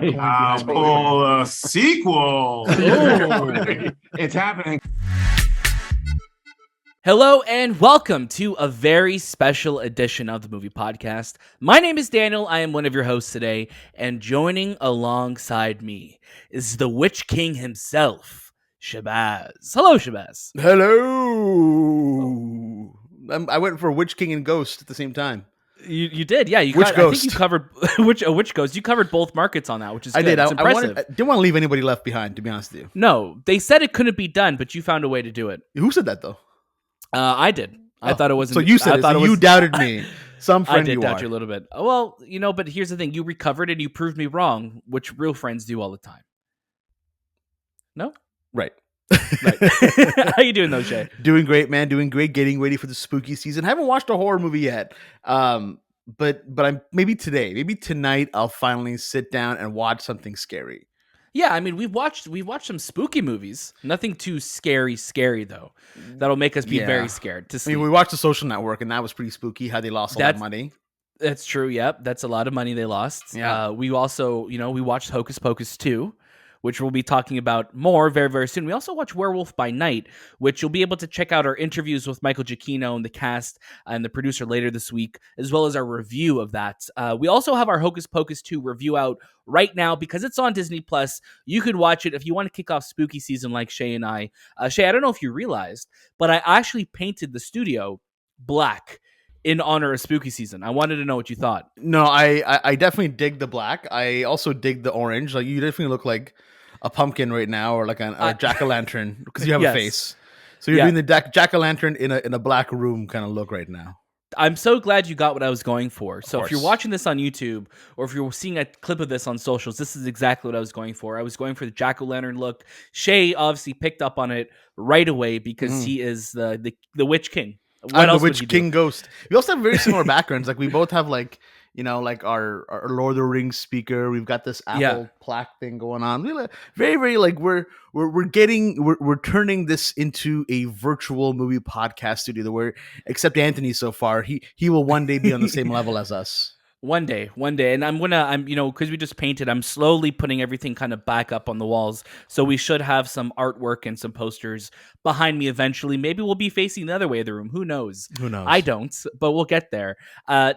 Apple sequel. It's happening. Hello and welcome to a very special edition of the Movie Podcast. My name is Daniel. I am one of your hosts today, and joining alongside me is the Witch King himself, Shahbaz. Hello, Shahbaz. Hello. I went for Witch King and Ghost at the same time. You did, yeah. Witch Ghost. I think you covered Witch Ghost. You covered both markets on that, which is good. It's impressive. I didn't want to leave anybody left behind, to be honest with you. No, they said it couldn't be done, but you found a way to do it. Who said that though? I did. I thought it wasn't. So you said it. So you doubted me. Some friend I did you doubt are. you a little bit. Well, but here's the thing: you recovered and you proved me wrong, which real friends do all the time. No, right. How you doing though, Shay? Doing great, man. Doing great. Getting ready for the spooky season. Haven't watched a horror movie yet. But I'm maybe tonight I'll finally sit down and watch something scary. Yeah, I mean we've watched some spooky movies. Nothing too scary though. That'll make us be very scared to sleep. I mean, we watched The Social Network and that was pretty spooky. How they lost all that money. That's true. Yep, that's a lot of money they lost. Yeah. We also, we watched Hocus Pocus 2, which we'll be talking about more very, very soon. We also watch Werewolf by Night, which you'll be able to check out our interviews with Michael Giacchino and the cast and the producer later this week, as well as our review of that. We also have our Hocus Pocus 2 review out right now because it's on Disney+. You could watch it if you want to kick off spooky season like Shay and I. Shay, I don't know if you realized, but I actually painted the studio black in honor of spooky season. I wanted to know what you thought. No, I definitely dig the black. I also dig the orange. Like, you definitely look like a pumpkin right now, or like a jack-o'-lantern, because you have a face. So you're doing the jack-o'-lantern in a black room kind of look right now. I'm so glad you got what I was going for. So if you're watching this on YouTube, or if you're seeing a clip of this on socials, this is exactly what I was going for. I was going for the jack-o'-lantern look. Shay obviously picked up on it right away because he is the Witch King. I'm the Witch King Ghost. We also have very similar backgrounds. Like, we both have like our Lord of the Rings speaker. We've got this Apple plaque thing going on. Very, very like we're turning this into a virtual movie podcast studio except Anthony so far. He will one day be on the same level as us. One day. And I'm because we just painted, I'm slowly putting everything kind of back up on the walls. So we should have some artwork and some posters behind me eventually. Maybe we'll be facing the other way of the room. Who knows? I don't, but we'll get there.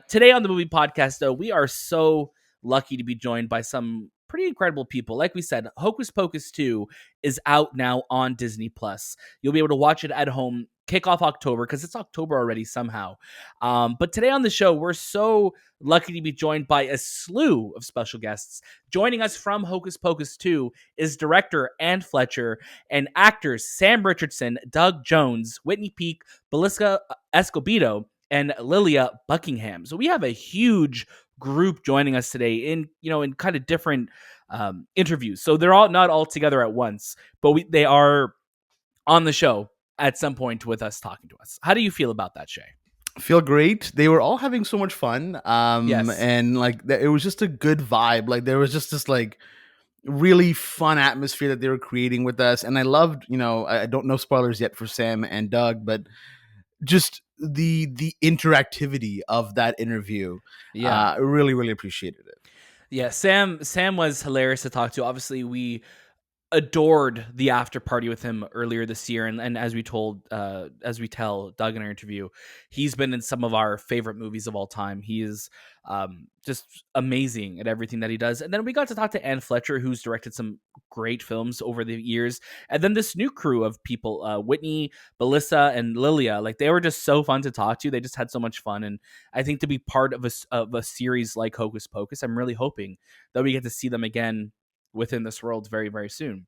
Today on the Movie Podcast, though, we are so lucky to be joined by some pretty incredible people. Like we said, Hocus Pocus 2 is out now on Disney+. You'll be able to watch it at home, kick off October, because it's October already somehow. But today on the show, we're so lucky to be joined by a slew of special guests. Joining us from Hocus Pocus 2 is director Anne Fletcher and actors Sam Richardson, Doug Jones, Whitney Peak, Belissa Escobedo, and Lilia Buckingham. So we have a huge group joining us today in kind of different interviews. So they're all not all together at once, but they are on the show at some point with us, talking to us. How do you feel about that, Shay? Feel great. They were all having so much fun. Yes. And like it was just a good vibe. Like, there was just this like really fun atmosphere that they were creating with us. And I loved, I don't know spoilers yet for Sam and Doug, but just the interactivity of that interview. I really, really appreciated it. Yeah, Sam was hilarious to talk to. Obviously, we adored the after party with him earlier this year, and as we tell Doug in our interview, he's been in some of our favorite movies of all time. He is just amazing at everything that he does. And then we got to talk to Anne Fletcher, who's directed some great films over the years, and then this new crew of people, Whitney, Belissa, and Lilia. Like, they were just so fun to talk to. They just had so much fun, and I think to be part of a series like Hocus Pocus, I'm really hoping that we get to see them again within this world very, very soon.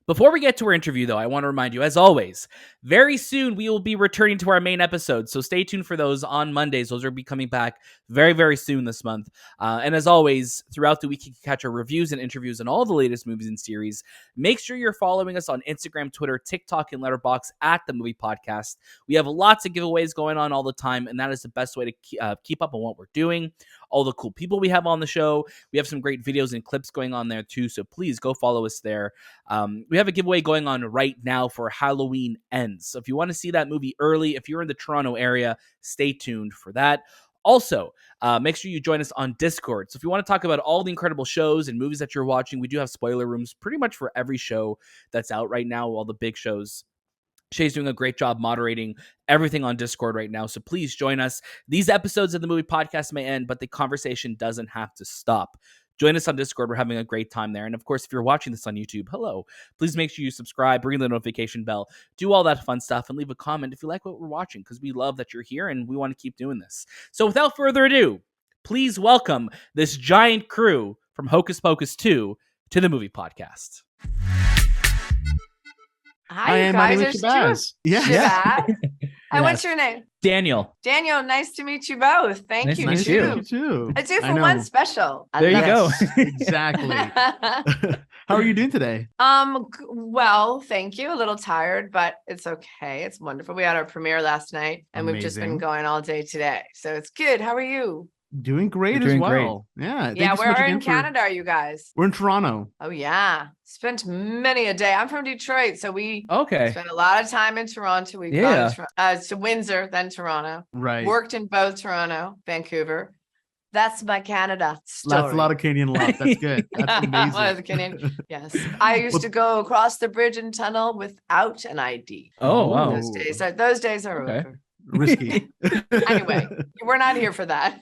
Before we get to our interview, though, I want to remind you, as always, very soon we will be returning to our main episodes, so stay tuned for those on Mondays. Those will be coming back very, very soon this month. And as always, throughout the week, you can catch our reviews and interviews on all the latest movies and series. Make sure you're following us on Instagram, Twitter, TikTok, and Letterboxd at The Movie Podcast. We have lots of giveaways going on all the time, and that is the best way to keep up on what we're doing. All the cool people we have on the show. We have some great videos and clips going on there too, so please go follow us there. We have a giveaway going on right now for Halloween Ends. So if you want to see that movie early, if you're in the Toronto area, stay tuned for that. Also, make sure you join us on Discord. So if you want to talk about all the incredible shows and movies that you're watching, we do have spoiler rooms pretty much for every show that's out right now, all the big shows. Shay's doing a great job moderating everything on Discord right now, so please join us. These episodes of the movie podcast may end, but the conversation doesn't have to stop. Join us on Discord. We're having a great time there. And of course, if you're watching this on YouTube, hello. Please make sure you subscribe, ring the notification bell, do all that fun stuff, and leave a comment if you like what we're watching, because we love that you're here and we want to keep doing this. So without further ado, please welcome this giant crew from Hocus Pocus 2 to the Movie Podcast. Hi, you guys. There's Shahbaz. Shahbaz. And what's your name? Daniel. Daniel, nice to meet you both. Thank you. Nice to meet You too. A 2-for-1 special. There you go. Exactly. How are you doing today? Well, thank you. A little tired, but it's okay. It's wonderful. We had our premiere last night and we've just been going all day today. So it's good. How are you? Doing great Doing as well. great. Yeah. Yeah, where in Canada are you guys? We're in Toronto. Oh, yeah. Spent many a day. I'm from Detroit, so we spent a lot of time in Toronto. We've gone to Windsor, then Toronto. Right. Worked in both Toronto, Vancouver. That's my Canada story. That's a lot of Canadian love. That's good. That's amazing. Canadian. Yes. I used to go across the bridge and tunnel without an ID. Oh, wow. Those days are over. Risky. Anyway, we're not here for that.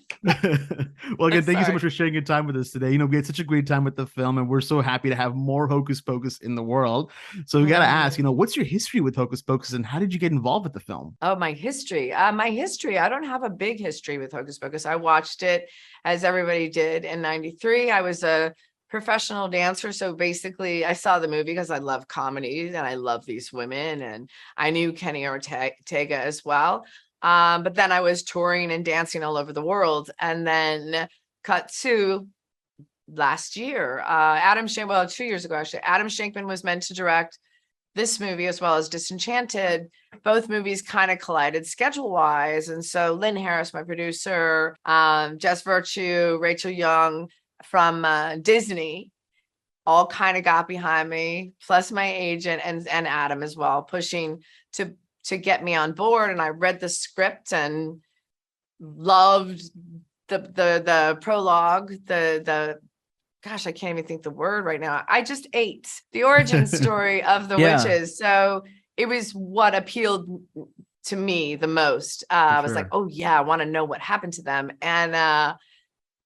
Well, again, thank you so much for sharing your time with us today. We had such a great time with the film, and we're so happy to have more Hocus Pocus in the world. So we got to ask, what's your history with Hocus Pocus, and how did you get involved with the film? Oh, my history. I don't have a big history with Hocus Pocus. I watched it as everybody did in '93. I was a professional dancer. So basically I saw the movie because I love comedies and I love these women, and I knew Kenny Ortega as well. But then I was touring and dancing all over the world. And then cut to last year, 2 years ago, actually, Adam Shankman was meant to direct this movie as well as Disenchanted. Both movies kind of collided schedule wise. And so Lynn Harris, my producer, Jess Virtue, Rachel Young, from Disney all kind of got behind me, plus my agent and Adam as well, pushing to get me on board. And I read the script and loved the prologue, the gosh, I can't even think the word right now. I just ate the origin story of the witches. So it was what appealed to me the most. I was like, oh yeah, I want to know what happened to them.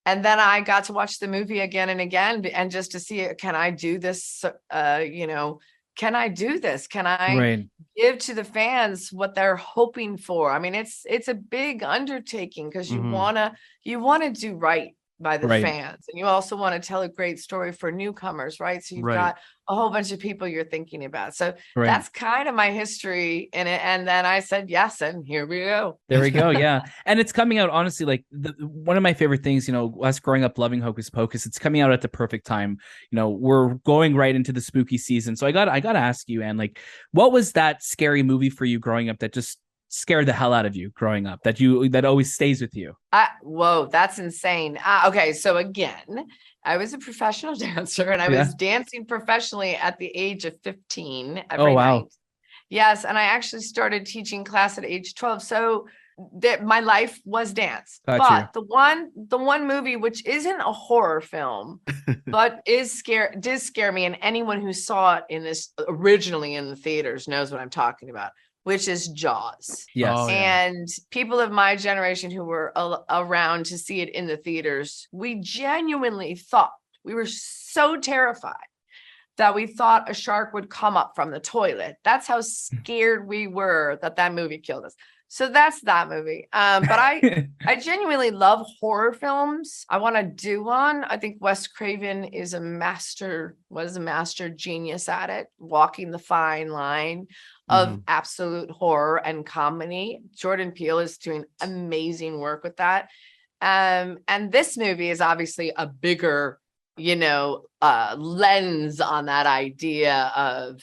And then I got to watch the movie again and again, and just to see, can I do this? Can I do this? Can I give to the fans what they're hoping for? I mean, it's a big undertaking because you wanna do right by the fans, and you also want to tell a great story for newcomers, right? So you've got a whole bunch of people you're thinking about. So that's kind of my history in it. And then I said yes, and here we go. There we go. Yeah. And it's coming out, honestly, like one of my favorite things, us growing up loving Hocus Pocus, it's coming out at the perfect time. We're going right into the spooky season. So I got to ask you, Anne, like, what was that scary movie for you growing up that just scared the hell out of you growing up, that always stays with you? Whoa, that's insane. Okay, so again, I was a professional dancer, and I was dancing professionally at the age of 15 every night. Yes, and I actually started teaching class at age 12. So my life was dance. But the one movie which isn't a horror film, but did scare me, and anyone who saw it originally in the theaters knows what I'm talking about, which is Jaws. Yes. And people of my generation who were around to see it in the theaters, we genuinely thought, we were so terrified that we thought a shark would come up from the toilet. That's how scared we were that movie killed us. So that's that movie. But I genuinely love horror films. I want to do one. I think Wes Craven was a master genius at it, walking the fine line of absolute horror and comedy. Jordan Peele is doing amazing work with that. And this movie is obviously a bigger, lens on that idea of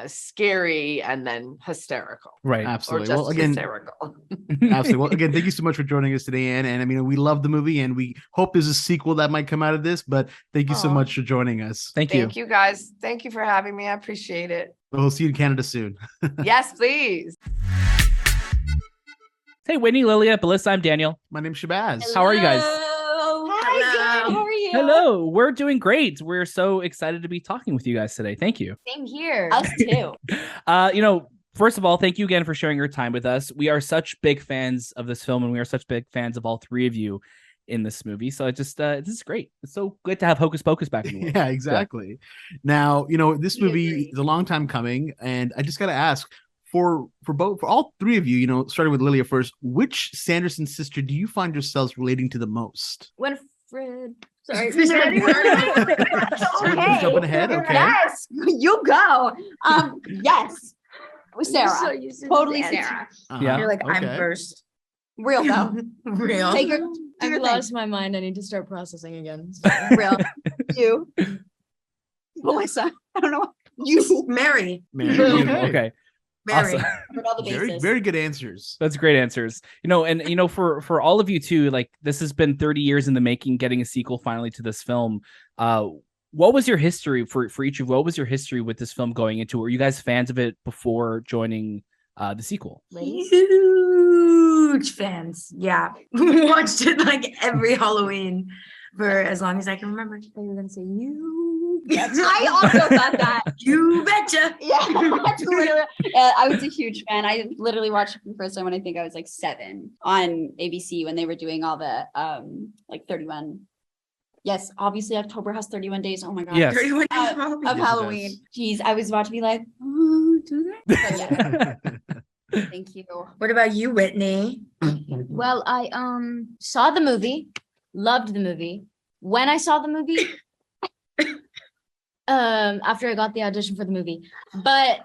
scary and then hysterical. Right. Absolutely. Or just hysterical. Absolutely. Well, again, thank you so much for joining us today, Anne. And I mean, we love the movie, and we hope there's a sequel that might come out of this, but thank you so much for joining us. Thank you. Thank you, guys. Thank you for having me. I appreciate it. We'll see you in Canada soon. Yes, please. Hey, Whitney, Lilia, Belissa, I'm Daniel. My name's Shahbaz. How are you guys? Hi, good. How are you? Hello, we're doing great. We're so excited to be talking with you guys today. Thank you. Same here. Us too. First of all, thank you again for sharing your time with us. We are such big fans of this film, and we are such big fans of all three of you in this movie. So this is great. It's so good to have Hocus Pocus back in the world. Yeah, exactly. Now, this movie is a long time coming, and I just got to ask for all three of you, starting with Lilia first, which Sanderson sister do you find yourselves relating to the most? Winifred. Sorry. Okay. Jumping ahead. Okay. Yes, you go. Yes. With Sarah. Totally Sarah. Yeah. You're like, Okay. I'm first. Real though. Real. Take your, do I've your lost my mind. I need to start processing again. thing. Real. You. Melissa. I don't know. You. Mary. Mary. Okay. Mary. Awesome. Covered all the Very, bases. very good answers. That's great answers. For all of you too, like this has been 30 years in the making, getting a sequel finally to this film. What was your history for each of you? What was your history with this film going into it? Were you guys fans of it before joining the sequel? Huge fans. Yeah. Watched it like every Halloween for as long as I can remember. You were gonna say you. I also thought that. You betcha. Yeah, that's literally. I was a huge fan. I literally watched it for the first time when I think I was like 7 on ABC when they were doing all the 31. Yes, obviously October has 31 days. Oh my god. Yes. 31 days Of of Halloween. Yes, it Halloween. does. Jeez, I was about to be like, oh, do that. But yeah, thank you. What about you, Whitney? Well, I saw the movie, loved the movie. When I saw the movie, after I got the audition for the movie, but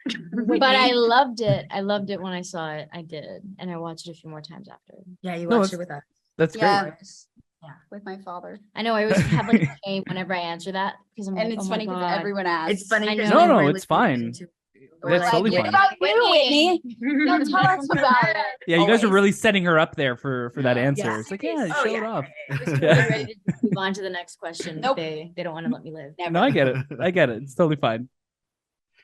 I loved it. I loved it when I saw it. I did, and I watched it a few more times after. Yeah, you No, watched it's- it with us. That's great. Yeah. Yeah. With my father. I know I always have like a shame whenever I answer that because I'm And like, it's oh my funny because God. everyone asks. It's funny. I 'cause know. when No, we're it's listening fine. to- That's we're totally like, fine. What about you, Whitney? Don't tell us about it. Yeah, you guys are Always. really setting her up there for that Yeah. answer. Yeah. It's like, yeah, Oh, show it yeah. off. I was totally ready to just move on to the next question. Nope. They don't want to let me live. Never. No, I get it. I get it. It's totally fine.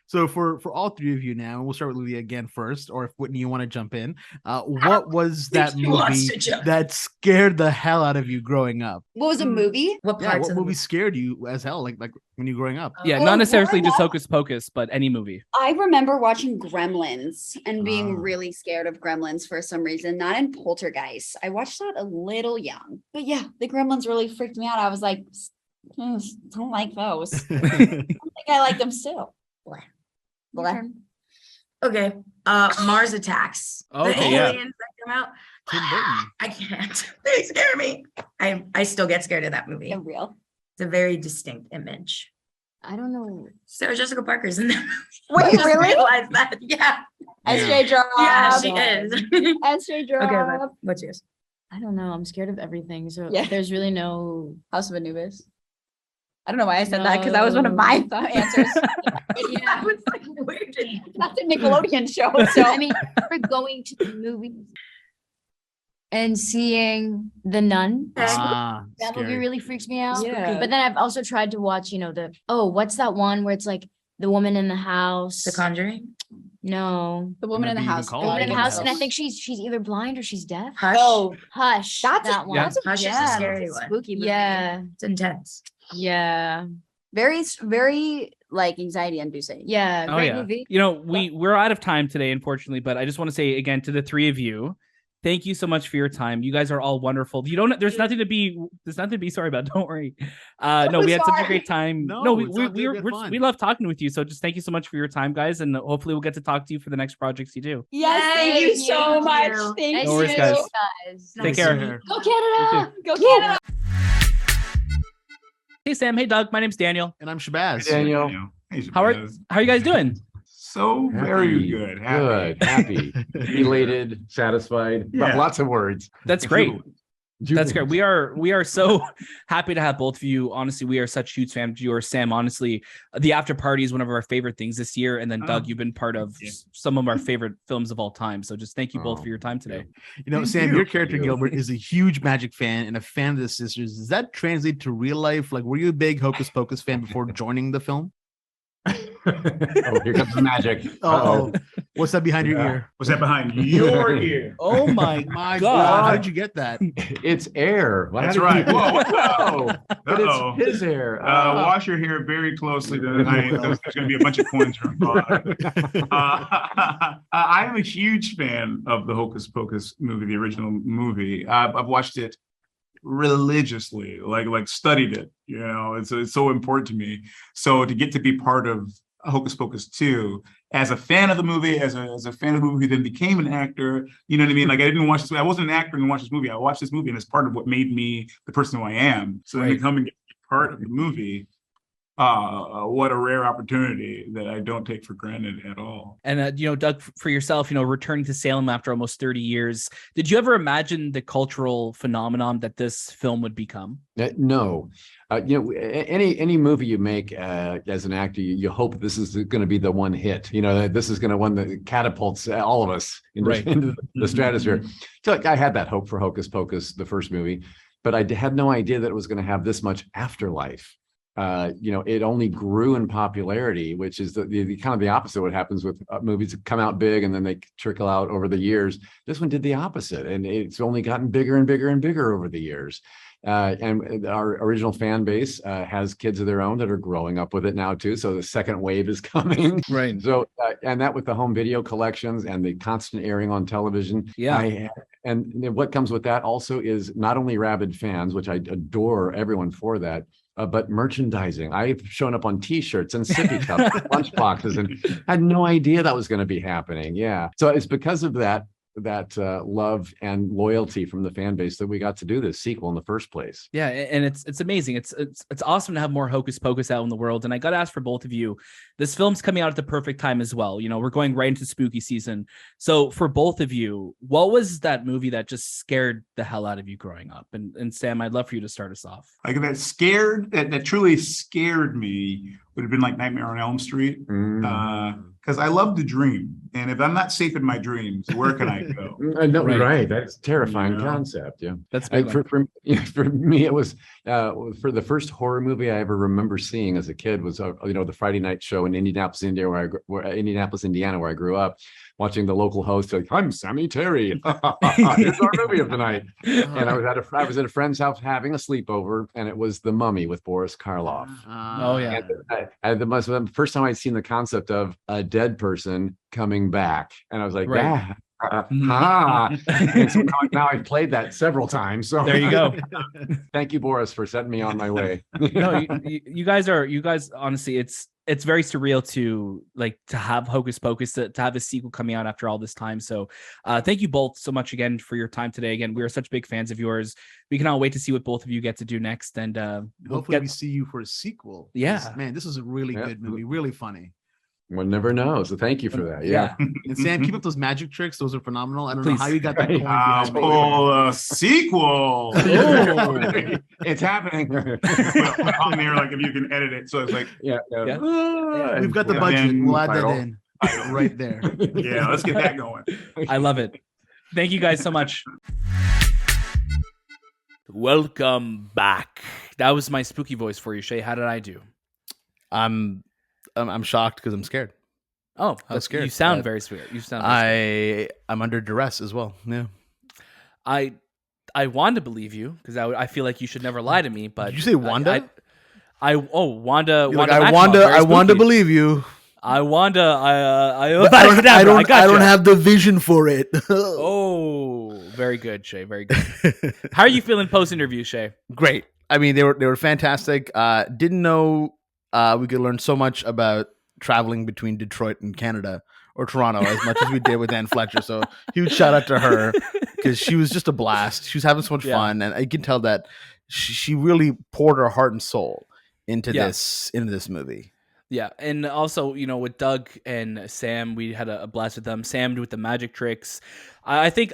So for all three of you now, we'll start with Lilia again first, or if Whitney, you want to jump in. What was that He wants movie to jump. that scared the hell out of you growing up? What was a movie? What Yeah, parts what of the movie scared you as hell, like when you were growing up? Yeah, Well, not necessarily growing just up- Hocus Pocus, but any movie. I remember watching Gremlins and being Ah. really scared of Gremlins for some reason, not in Poltergeist. I watched that a little young. But yeah, the Gremlins really freaked me out. I was like, don't like those. I think I like them still. Blah. Blah. Okay. Mars Attacks. Okay, the yeah. aliens that come out. Tim Burton. I can't. They scare me. I still get scared of that movie. They're real. It's a very distinct image. I don't know. Sarah Jessica Parker's in that. Wait, I just really? realized that. Yeah. S.J. Drop. Yeah, she is. S.J. Drop. Okay, but what's yours? I don't know. I'm scared of everything. So Yeah. there's really no. House of Anubis. I don't know why I said that because that was one of my answers. Yeah, I was like, where did That's a Nickelodeon show. So I mean, for going to the movies and seeing The Nun, Ah, that movie scary. really freaks me out. Yeah. But then I've also tried to watch, what's that one where it's like the woman in the house? The Conjuring? No, the woman in the Maybe even house. called the woman in the Woman in house, the and I House. think she's either blind or she's deaf. Hush. Oh, Hush, that's that one. Yeah. That's a, Hush is a yeah, scary that's a one. spooky movie. Yeah, It's intense. yeah, Very like anxiety inducing. yeah. Oh, Great yeah. movie. We're out of time today, unfortunately, but I just want to say again to the three of you, thank you so much for your time. You guys are all wonderful. There's nothing to be sorry about. Don't worry. No, we had such a great time. No, we it's all good. We had fun. we love talking with you. So just thank you so much for your time, guys, and hopefully we'll get to talk to you for the next projects you do. Yes, thank you Thank so you. much. No Thank No worries, you. guys. Guys. Take Nice care. to meet you. Go Canada. Go Canada. Hey Sam, hey Doug, my name's Daniel. And I'm Shabazz. Daniel. Hey, How are Shabazz. you guys doing? So very Happy, good. Happy. Good, happy, elated, satisfied. Yeah. Lots of words. That's great. That's Jubilant. great. We are so happy to have both of you. Honestly, we are such huge fans of yours, Sam. Honestly, the after party is one of our favorite things this year. And then Doug, Oh, you've been part of yeah. some of our favorite films of all time. So just thank you both Oh, for your time today. Thank Sam, you. your character Thank you. Gilbert is a huge Magic fan and a fan of the sisters. Does that translate to real life? Like, were you a big Hocus Pocus fan before joining the film? Oh, here comes the magic. Oh, what's that behind your ear? What's that behind your ear? Oh my My God. God, how did you get that? It's air. Well, That's how did right. you- Whoa, Whoa. But Uh-oh. it's his air. Wash your hair very closely tonight. There's going to be a bunch of coins from I am a huge fan of the Hocus Pocus movie, the original movie. I've watched it religiously, like studied it. You know, it's so important to me. So to get to be part of Hocus Pocus 2, as a fan of the movie, as a fan of the movie who then became an actor, you know what I mean? Like I didn't watch this, I wasn't an actor and watched this movie. I watched this movie and it's part of what made me the person who I am. So then to come and get part of the movie, what a rare opportunity that I don't take for granted at all. And Doug, for yourself, returning to Salem after almost 30 years, did you ever imagine the cultural phenomenon that this film would become? No. Any movie you make as an actor, you hope this is going to be the one hit. This is going to one that catapults all of us into the stratosphere. So I had that hope for Hocus Pocus, the first movie, but I had no idea that it was going to have this much afterlife. It only grew in popularity, which is the kind of the opposite of what happens with movies that come out big and then they trickle out over the years. This one did the opposite, and it's only gotten bigger and bigger and bigger over the years. And our original fan base has kids of their own that are growing up with it now too. So the second wave is coming. Right. So and that with the home video collections and the constant airing on television. Yeah. And what comes with that also is not only rabid fans, which I adore everyone for that, but merchandising. I've shown up on T-shirts and sippy cups, lunch boxes, and had no idea that was going to be happening. Yeah. So it's because of that love and loyalty from the fan base that we got to do this sequel in the first place. Yeah, and it's amazing. It's awesome to have more Hocus Pocus out in the world. And I got to ask for both of you, this film's coming out at the perfect time as well. We're going right into spooky season. So for both of you, what was that movie that just scared the hell out of you growing up? And Sam, I'd love for you to start us off. Like that truly scared me would have been like Nightmare on Elm Street. Because I love to dream. And if I'm not safe in my dreams, where can I go? No, right. That's a terrifying concept. Yeah. That's for me, it was for the first horror movie I ever remember seeing as a kid was the Friday night show in Indianapolis, Indiana, where I grew up, watching the local host like, I'm Sammy Terry. Here's our movie of the night. And I was at a friend's house having a sleepover, and it was The Mummy with Boris Karloff. Oh yeah. And the first time I'd seen the concept of a dead person coming back, and I was like, And so now I've played that several times. So there you go. Thank you, Boris, for setting me on my way. No, you guys honestly, it's very surreal to have Hocus Pocus to have a sequel coming out after all this time. So thank you both so much again for your time today. Again, we are such big fans of yours. We cannot wait to see what both of you get to do next. And hopefully we see you for a sequel. Yeah. Man, this is a really good movie. Really funny. One never knows. So thank you for that. Yeah. And Sam, keep up those magic tricks. Those are phenomenal. I don't know how you got that coin behind me. A sequel. It's happening. On there, like if you can edit it. So it's like, we've got the budget. We'll add that in right there. Yeah, let's get that going. I love it. Thank you guys so much. Welcome back. That was my spooky voice for you, Shay. How did I do? I'm shocked because I'm scared. Oh, I'm scared. You sound very sweet. I'm under duress as well. Yeah. I want to believe you because I feel like you should never lie to me. But did you say Wanda? Wanda. I want to believe you. I want to. I don't have the vision for it. Oh, very good, Shay. Very good. How are you feeling post interview, Shay? Great. I mean, they were fantastic. Didn't know we could learn so much about traveling between Detroit and Canada or Toronto as much as we did with Anne Fletcher. So huge shout out to her because she was just a blast. She was having so much fun, and I can tell that she really poured her heart and soul into this movie. Yeah, and also, with Doug and Sam, we had a blast with them. Sam with the magic tricks. I think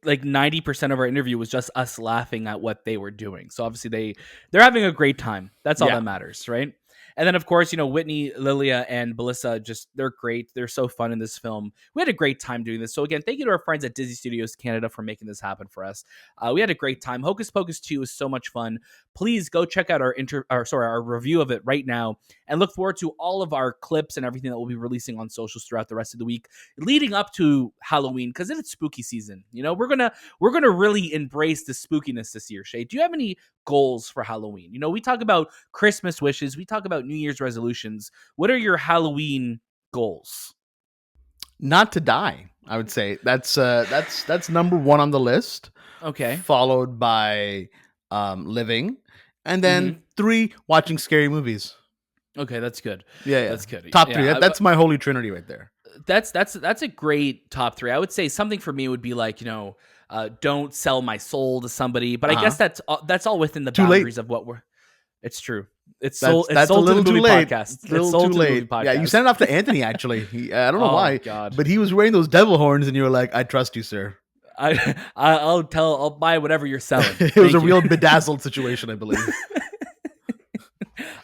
like 90% of our interview was just us laughing at what they were doing. So obviously they're having a great time. That's all that matters, right? And then, of course, Whitney, Lilia, and Belissa, they're great. They're so fun in this film. We had a great time doing this. So again, thank you to our friends at Disney Studios Canada for making this happen for us. We had a great time. Hocus Pocus 2 is so much fun. Please go check out our review of it right now, and look forward to all of our clips and everything that we'll be releasing on socials throughout the rest of the week leading up to Halloween, because it's spooky season. We're gonna really embrace the spookiness this year. Shay, do you have any goals for Halloween? We talk about Christmas wishes, we talk about New Year's resolutions. What are your Halloween goals? Not to die, I would say. That's number one on the list. Okay. Followed by living, and then 3, watching scary movies. Okay, that's good. Yeah. That's good. Top 3. That's my holy trinity right there. That's a great top 3. I would say something for me would be like, don't sell my soul to somebody. But I guess that's all within the boundaries of what we're. It's true. It's sold a little to the too movie late. podcast. It's a little too late. Yeah, you sent it off to Anthony. Actually, I don't know why, God. but he was wearing those devil horns, and you were like, "I trust you, sir." I'll buy whatever you're selling. It was a real bedazzled situation, I believe.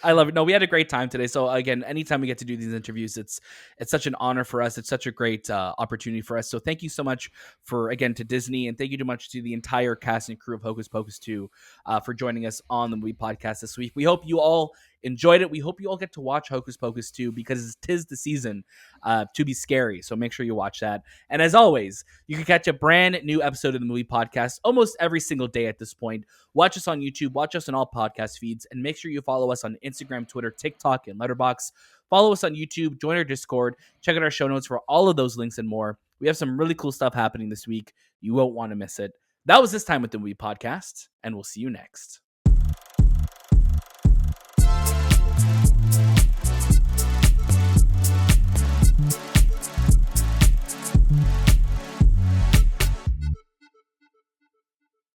I love it. No, we had a great time today. So again, anytime we get to do these interviews, it's such an honor for us. It's such a great opportunity for us. So thank you so much to Disney, and thank you so much to the entire cast and crew of Hocus Pocus 2 for joining us on the Movie Podcast this week. We hope you all enjoyed it. We hope you all get to watch Hocus Pocus 2, because 'tis the season to be scary. So make sure you watch that. And as always, you can catch a brand new episode of the Movie Podcast almost every single day at this point. Watch us on YouTube, watch us on all podcast feeds, and make sure you follow us on Instagram, Twitter, TikTok, and Letterboxd. Follow us on YouTube, join our Discord, check out our show notes for all of those links and more. We have some really cool stuff happening this week. You won't want to miss it. That was This Time with the Movie Podcast, and we'll see you next.